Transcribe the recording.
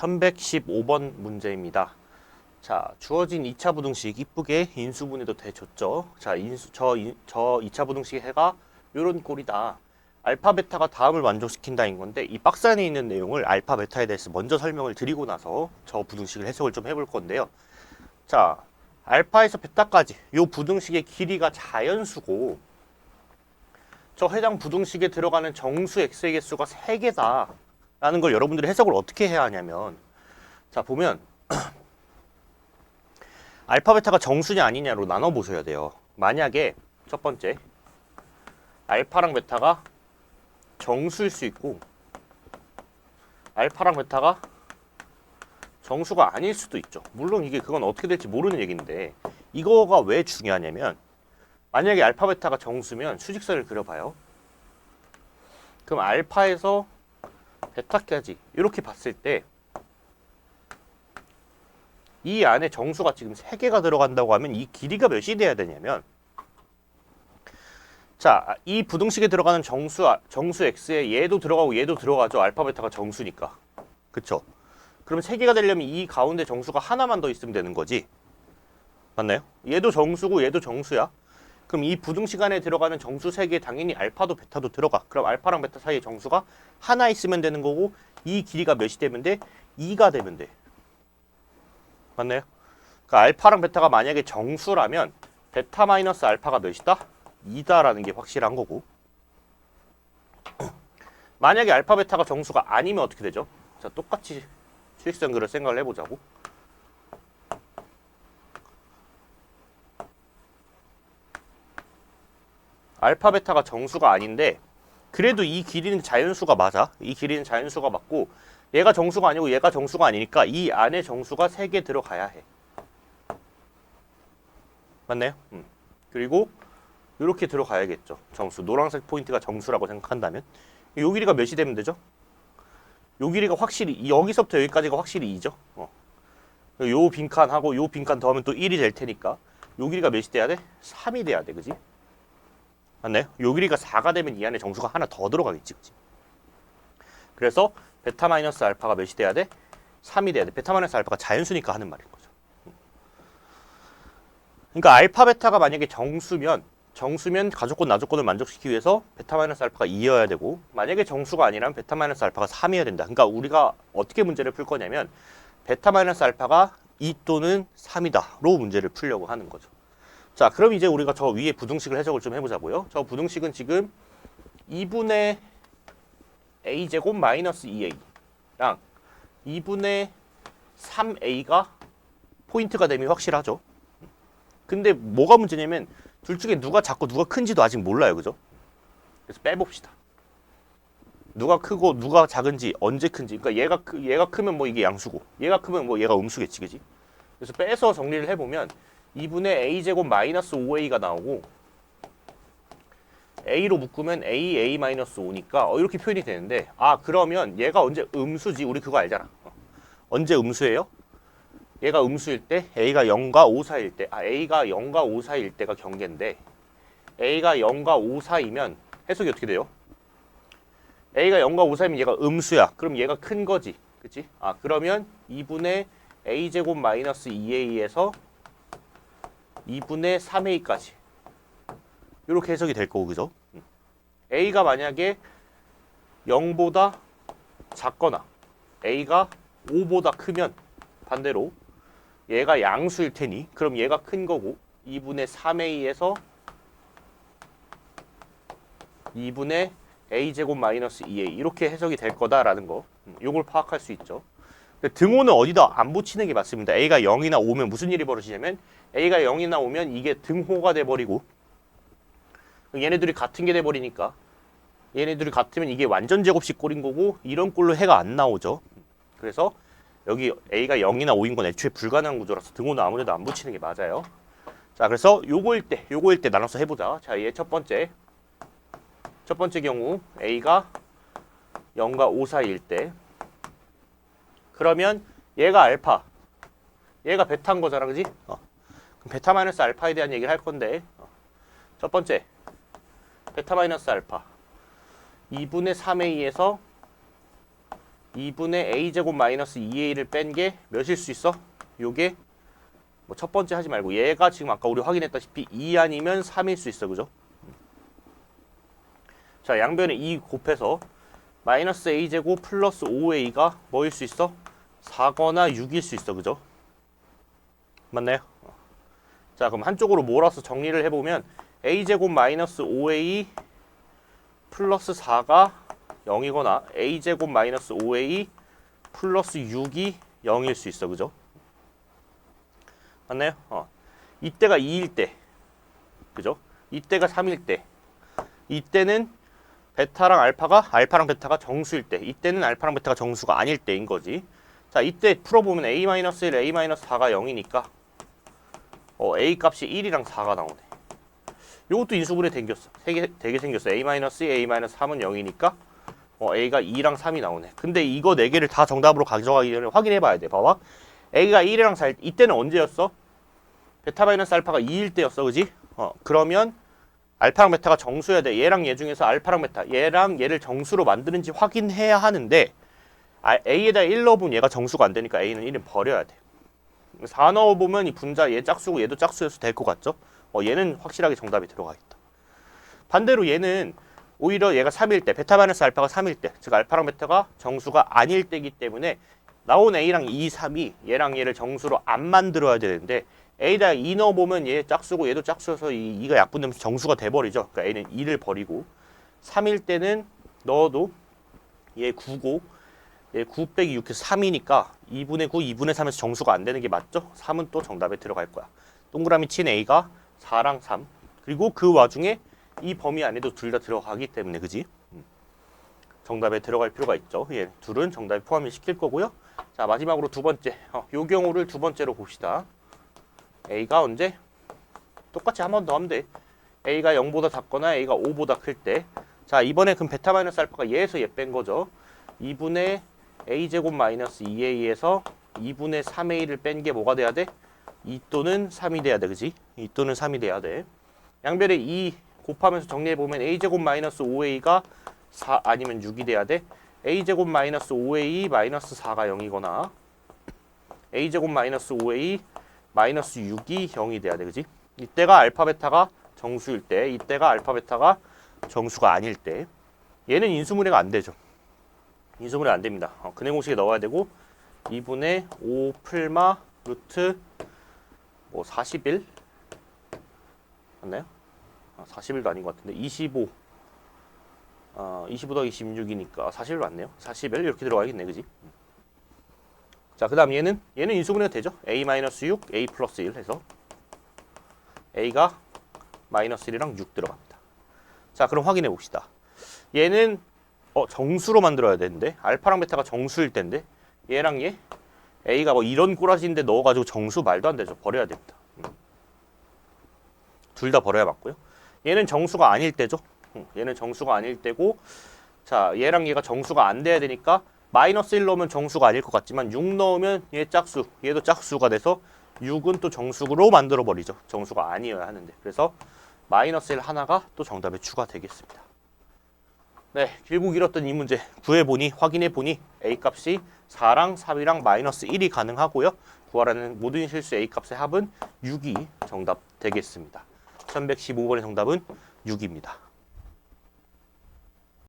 1115번 문제입니다. 자, 주어진 2차 부등식 이쁘게 인수분해도 돼줬죠. 자, 저 2차 부등식 해가 요런 꼴이다. 알파 베타가 다음을 만족시킨다인 건데 이 박스 안에 있는 내용을 알파 베타에 대해서 먼저 설명을 드리고 나서 저 부등식을 해석을 좀 해볼 건데요. 자, 알파에서 베타까지 요 부등식의 길이가 자연수고 저 해당 부등식에 들어가는 정수 x의 개수가 3개다 라는 걸 여러분들이 해석을 어떻게 해야 하냐면, 자 보면 알파 베타가 정수냐 아니냐로 나눠 보셔야 돼요. 만약에 첫 번째 알파랑 베타가 정수일 수 있고 알파랑 베타가 정수가 아닐 수도 있죠. 물론 그건 어떻게 될지 모르는 얘기인데, 이거가 왜 중요하냐면, 만약에 알파 베타가 정수면 수직선을 그려봐요. 그럼 알파에서 베타까지 이렇게 봤을 때 이 안에 정수가 지금 3개가 들어간다고 하면 이 길이가 몇이 돼야 되냐면, 자, 이 부등식에 들어가는 정수 x에 얘도 들어가고 얘도 들어가죠. 알파 베타가 정수니까. 그쵸? 그럼 3개가 되려면 이 가운데 정수가 하나만 더 있으면 되는 거지. 맞나요? 얘도 정수고 얘도 정수야. 그럼 이 부등식 안에 들어가는 정수 3개에 당연히 알파도 베타도 들어가. 그럼 알파랑 베타 사이에 정수가 하나 있으면 되는 거고, 이 길이가 몇이 되면 돼? 2가 되면 돼. 맞나요? 그러니까 알파랑 베타가 만약에 정수라면 베타 마이너스 알파가 몇이다? 2다라는 게 확실한 거고, 만약에 알파 베타가 정수가 아니면 어떻게 되죠? 자, 똑같이 수직선 그릴 생각을 해보자고. 알파 베타가 정수가 아닌데 그래도 이 길이는 자연수가 맞아. 이 길이는 자연수가 맞고 얘가 정수가 아니고 얘가 정수가 아니니까 이 안에 정수가 3개 들어가야 해. 맞나요? 그리고 이렇게 들어가야겠죠. 정수. 노란색 포인트가 정수라고 생각한다면 요 길이가 몇이 되면 되죠? 요 길이가 확실히 여기서부터 여기까지가 확실히 2죠. 요 빈칸하고 요 빈칸 더하면 또 1이 될 테니까 요 길이가 몇이 돼야 돼? 3이 돼야 돼. 그지? 맞나요? 요 길이가 4가 되면 이 안에 정수가 하나 더 들어가겠지. 그치? 그래서 베타 마이너스 알파가 몇이 돼야 돼? 3이 돼야 돼. 베타 마이너스 알파가 자연수니까 하는 말인 거죠. 그러니까 알파 베타가 만약에 정수면 가족권 나조건을 만족시키기 위해서 베타 마이너스 알파가 2여야 되고, 만약에 정수가 아니라면 베타 마이너스 알파가 3이어야 된다. 그러니까 우리가 어떻게 문제를 풀 거냐면 베타 마이너스 알파가 2 또는 3이다로 문제를 풀려고 하는 거죠. 자, 그럼 이제 우리가 저 위에 부등식을 해석을 좀 해보자고요. 저 부등식은 지금 2분의 a제곱 마이너스 2a랑 2분의 3a가 포인트가 됨이 확실하죠. 근데 뭐가 문제냐면 둘 중에 누가 작고 누가 큰지도 아직 몰라요. 그죠? 그래서 빼봅시다. 누가 크고 누가 작은지, 언제 큰지. 그러니까 얘가 크면 뭐 이게 양수고 얘가 크면 뭐 얘가 음수겠지. 그지? 그래서 빼서 정리를 해보면 2분의 a제곱 마이너스 5a가 나오고, a로 묶으면 a 마이너스 5니까 이렇게 표현이 되는데, 그러면 얘가 언제 음수지? 우리 그거 알잖아. 언제 음수예요? 얘가 음수일 때, a가 0과 5 사이일 때, a가 0과 5 사이일 때가 경계인데, a가 0과 5 사이면 해석이 어떻게 돼요? a가 0과 5 사이면 얘가 음수야. 그럼 얘가 큰 거지. 그치? 그러면 2분의 a제곱 마이너스 2a에서 2분의 3a까지 이렇게 해석이 될 거고, 그죠? a가 만약에 0보다 작거나 a가 5보다 크면 반대로 얘가 양수일 테니 그럼 얘가 큰 거고, 2분의 3a에서 2분의 a제곱 마이너스 2a 이렇게 해석이 될 거다라는 거, 요걸 파악할 수 있죠. 근데 등호는 어디다 안 붙이는 게 맞습니다. a가 0이나 5면 무슨 일이 벌어지냐면 a가 0이나 5면 이게 등호가 돼버리고, 얘네들이 같은 게 돼버리니까 얘네들이 같으면 이게 완전 제곱식 꼴인 거고, 이런 꼴로 해가 안 나오죠. 그래서 여기 a가 0이나 5인 건 애초에 불가능한 구조라서 등호는 아무래도 안 붙이는 게 맞아요. 자, 그래서 요거일 때 나눠서 해보자. 자, 얘 첫 번째 경우 a가 0과 5 사이일 때, 그러면 얘가 알파, 얘가 베타인 거잖아. 그지? 그럼 베타 마이너스 알파에 대한 얘기를 할 건데, 첫 번째 베타 마이너스 알파 2분의 3a에서 2분의 a제곱 마이너스 2a를 뺀 게 몇일 수 있어? 요게 뭐 첫 번째 하지 말고 얘가 지금 아까 우리 확인했다시피 2 아니면 3일 수 있어. 그죠? 자, 양변에 2 곱해서 마이너스 a제곱 플러스 5a가 뭐일 수 있어? 4거나 6일 수 있어. 그죠? 맞나요? 자, 그럼 한쪽으로 몰아서 정리를 해보면 a제곱 마이너스 5a 플러스 4가 0이거나 a제곱 마이너스 5a 플러스 6이 0일 수 있어. 그죠? 맞나요? 이때가 2일 때, 그죠? 이때가 3일 때, 이때는 알파랑 베타가 정수일 때, 이때는 알파랑 베타가 정수가 아닐 때인 거지. 자, 이때 풀어보면 a-1, a-4가 0이니까 a 값이 1이랑 4가 나오네. 요것도 인수분해 되게 생겼어. a-2, a-3은 0이니까 a가 2랑 3이 나오네. 근데 이거 4개를 다 정답으로 가져가기 전에 확인해 봐야 돼. 봐봐. a가 1이랑 4일 이때는 언제였어? 베타 마이너스 알파가 2일 때였어. 그지? 그러면 알파랑 베타가 정수여야 돼. 얘랑 얘 중에서 알파랑 베타, 얘랑 얘를 정수로 만드는지 확인해야 하는데 a에다 1 넣어보면 얘가 정수가 안 되니까 a는 1은 버려야 돼. 4 넣어보면 이 분자 얘 짝수고 얘도 짝수여서 될 것 같죠? 얘는 확실하게 정답이 들어가 있다. 반대로 얘는 오히려 얘가 3일 때, 베타 마이너스 알파가 3일 때, 즉 알파랑 베타가 정수가 아닐 때이기 때문에 나온 a랑 2, 3이 얘랑 얘를 정수로 안 만들어야 되는데 a에다 2 넣어보면 얘 짝수고 얘도 짝수여서 2가 약분되면서 정수가 돼버리죠. 그러니까 a는 2를 버리고 3일 때는 넣어도 얘 9고 얘 9 빼기 6해서 3이니까 2분의 9, 2분의 3에서 정수가 안 되는 게 맞죠? 3은 또 정답에 들어갈 거야. 동그라미 친 a가 4랑 3 그리고 그 와중에 이 범위 안에도 둘 다 들어가기 때문에 그지? 정답에 들어갈 필요가 있죠. 얘 둘은 정답에 포함을 시킬 거고요. 자, 마지막으로 두 번째 요 경우를 두 번째로 봅시다. a가 언제? 똑같이 한 번 더 하면 돼. a가 0보다 작거나 a가 5보다 클 때. 자, 이번에 그럼 베타 마이너스 알파가 얘에서 얘 뺀 거죠. 2분의 a제곱 마이너스 2a에서 2분의 3a를 뺀 게 뭐가 돼야 돼? 2 또는 3이 돼야 돼. 그지? 2 또는 3이 돼야 돼. 양변에 2 곱하면서 정리해보면 a제곱 마이너스 5a가 4 아니면 6이 돼야 돼. a제곱 마이너스 5a 마이너스 4가 0이거나 a제곱 마이너스 5a 마이너스 6이 0이 돼야 돼. 그지? 이때가 알파 베타가 정수일 때, 이때가 알파 베타가 정수가 아닐 때. 얘는 인수분해가 안 되죠. 인수분해 안 됩니다. 근해 공식에 넣어야 되고 2분의 5 풀마 루트 41 맞나요? 41도 아닌 것 같은데 25 25 더하기 16이니까 41 맞네요. 41 이렇게 들어가야겠네. 그지? 자, 그 다음 얘는 인수분해가 되죠. a-6, a 플러스 1 해서 a가 마이너스 1이랑 6 들어갑니다. 자, 그럼 확인해 봅시다. 얘는 정수로 만들어야 되는데 알파랑 베타가 정수일 텐데 얘랑 얘 a가 뭐 이런 꼬라지인데 넣어가지고 정수 말도 안 되죠. 버려야 됩니다. 둘 다 버려야 맞고요. 얘는 정수가 아닐 때죠. 얘는 정수가 아닐 때고 자, 얘랑 얘가 정수가 안 돼야 되니까 마이너스 1 넣으면 정수가 아닐 것 같지만 6 넣으면 얘 짝수, 얘도 짝수가 돼서 6은 또 정수로 만들어 버리죠. 정수가 아니어야 하는데. 그래서 마이너스 1 하나가 또 정답에 추가되겠습니다. 네, 길고 길었던 이 문제 구해보니 확인해보니 a 값이 4랑 3이랑 마이너스 1이 가능하고요. 구하라는 모든 실수 a 값의 합은 6이 정답 되겠습니다. 1115번의 정답은 6입니다.